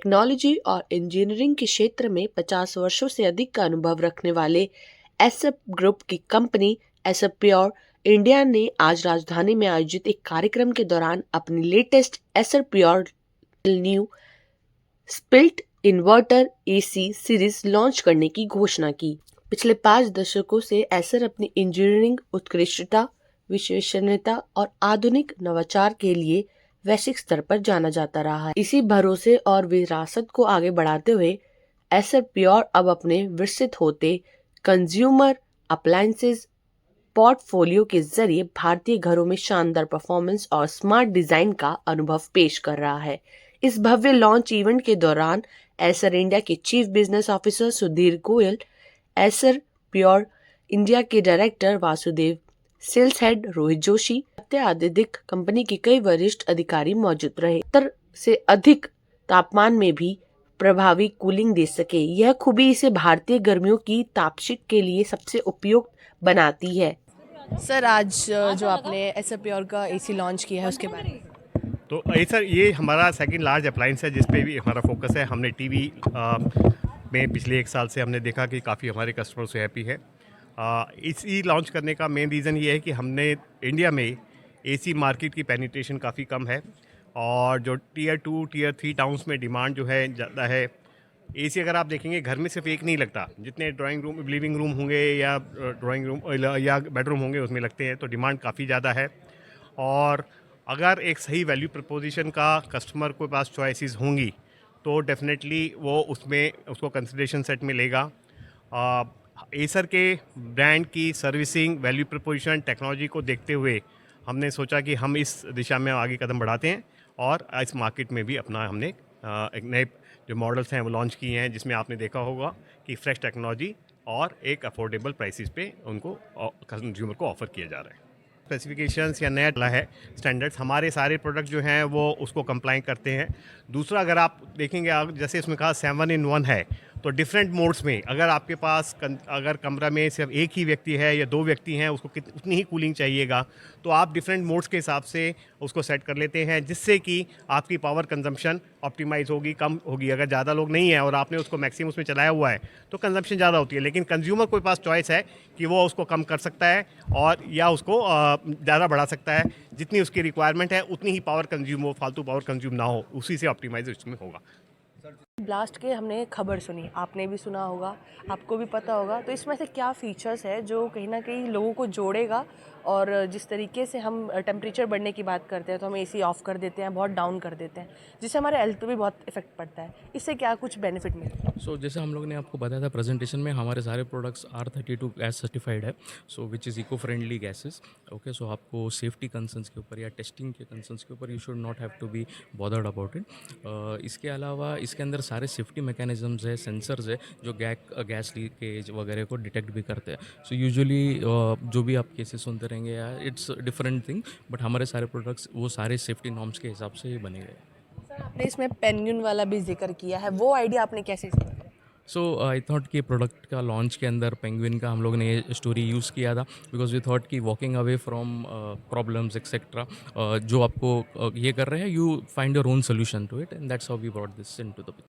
Technology और engineering के क्षेत्र में 50 वर्षों से अधिक का अनुभव रखने वाले एसएप ग्रुप की कंपनी एसएप प्योर इंडिया ने आज राजधानी में आयोजित एक कार्यक्रम के दौरान अपनी लेटेस्ट एसएप pure new split inverter AC series launch करने की घोषणा की। पिछले 5 दशकों से एसर अपनी इंजीनियरिंग उत्कृष्टता, विश्वसनीयता और आधुनिक नवाचार के लिए वैश्विक स्तर पर जाना जाता रहा है। इसी भरोसे और विरासत को आगे बढ़ाते हुए एसर प्योर अब अपने विकसित होते कंज्यूमर अप्लायंसेज पोर्टफोलियो के जरिए भारतीय घरों में शानदार परफॉर्मेंस और स्मार्ट डिजाइन का अनुभव पेश कर रहा है। इस भव्य लॉन्च इवेंट के दौरान एसर इंडिया के chief business officer Sudhir Goyal, Acer pure India के director Vasudev, sales head Rohit Joshi, अत्यधिक कंपनी के कई वरिष्ठ अधिकारी मौजूद रहे। 70 से अधिक तापमान में भी प्रभावी कूलिंग दे सके, यह खूबी इसे भारतीय गर्मियों की तापशिक के लिए सबसे उपयुक्त बनाती है। सर, आज जो आपने एसएप प्योर का एसी लॉन्च किया है उसके बारे में। तो सर, ये हमारा सेकंड लार्ज अप्लायंस है जिस पे भी हमारा फोकस है। हमने टीवी में पिछले 1 साल से हमने देखा कि काफ़ी हमारे कस्टमर्स हैप्पी है। इसी लॉन्च करने का मेन रीज़न ये है कि हमने इंडिया में एसी मार्केट की पेनिट्रेशन काफ़ी कम है और जो टियर 2 टियर 3 टाउन्स में डिमांड जो है ज़्यादा है। एसी अगर आप देखेंगे घर में सिर्फ एक नहीं लगता, जितने ड्राइंग रूम लिविंग रूम होंगे या ड्राइंग रूम या बेडरूम होंगे उसमें लगते हैं, तो डिमांड काफ़ी ज़्यादा है। और अगर एक सही वैल्यू प्रपोजिशन का कस्टमर के पास चॉइसेस होंगी तो डेफिनेटली वो उसमें उसको कंसिडरेशन सेट में लेगा। एसर के ब्रांड की सर्विसिंग, वैल्यू प्रपोजिशन, टेक्नोलॉजी को देखते हुए हमने सोचा कि हम इस दिशा में आगे कदम बढ़ाते हैं और इस मार्केट में भी अपना हमने एक नए जो मॉडल्स हैं वो लॉन्च किए हैं, जिसमें आपने देखा होगा कि फ्रेश टेक्नोलॉजी और एक अफोर्डेबल प्राइसेस पे उनको कंज्यूमर को ऑफर किया जा रहा है। स्पेसिफिकेशंस या नया डला है स्टैंडर्ड्स, हमारे सारे प्रोडक्ट जो हैं वो उसको कंप्लाई करते हैं। दूसरा, अगर आप देखेंगे जैसे इसमें कहा 7 in 1 है, तो डिफरेंट मोड्स में अगर आपके पास अगर कमरा में सिर्फ एक ही व्यक्ति है या 2 व्यक्ति हैं, उसको उतनी ही कूलिंग चाहिएगा, तो आप डिफरेंट मोड्स के हिसाब से उसको सेट कर लेते हैं, जिससे कि आपकी पावर कंजम्पशन ऑप्टिमाइज होगी, कम होगी। अगर ज़्यादा लोग नहीं हैं और आपने उसको मैक्सिमम उसमें चलाया हुआ है तो कंजम्पशन ज़्यादा होती है, लेकिन कंज्यूमर के पास चॉइस है कि वो उसको कम कर सकता है और या उसको ज़्यादा बढ़ा सकता है। जितनी उसकी रिक्वायरमेंट है उतनी ही पावर कंज्यूम हो, फालतू पावर कंज्यूम ना हो, उसी से ऑप्टिमाइज उसमें होगा। ब्लास्ट के हमने खबर सुनी, आपने भी सुना होगा, आपको भी पता होगा, तो इसमें से क्या फीचर्स है जो कहीं ना कहीं लोगों को जोड़ेगा? और जिस तरीके से हम टेम्परेचर बढ़ने की बात करते हैं तो हम एसी ऑफ कर देते हैं, बहुत डाउन कर देते हैं, जिससे हमारे हेल्थ पे भी बहुत इफेक्ट पड़ता है। इससे क्या कुछ बेनिफिट मिलेगा? जैसे हम लोग ने आपको बताया था प्रेजेंटेशन में, हमारे सारे प्रोडक्ट्स R32 गैस सर्टिफाइड है, which is eco friendly gases. Okay, so आपको सेफ्टी कंसर्न्स के ऊपर या टेस्टिंग के कंसर्न्स के ऊपर you should not have to be bothered about it. इसके अलावा इसके अंदर सारे सेफ्टी मैकेनिज्म्स है, सेंसर्स है जो गैस लीकेज वगैरह को डिटेक्ट भी करते हैं। सो यूजुअली जो भी आप केसेस सुनते रहेंगे या इट्स डिफरेंट थिंग, बट हमारे सारे प्रोडक्ट्स वो सारे सेफ्टी नॉर्म्स के हिसाब से ही बने गए। सर, आपने इसमें पेंगुइन वाला भी जिक्र किया है, वो आइडिया आपने कैसे सीखा? आई थॉट कि प्रोडक्ट का लॉन्च के अंदर पेंगुइन का हम लोग ने ये स्टोरी यूज़ किया था, बिकॉज वी थॉट कि walking away from problems etcetera जो आपको ये कर रहे हैं, you find your own solution to it, and that's how we brought this into the picture.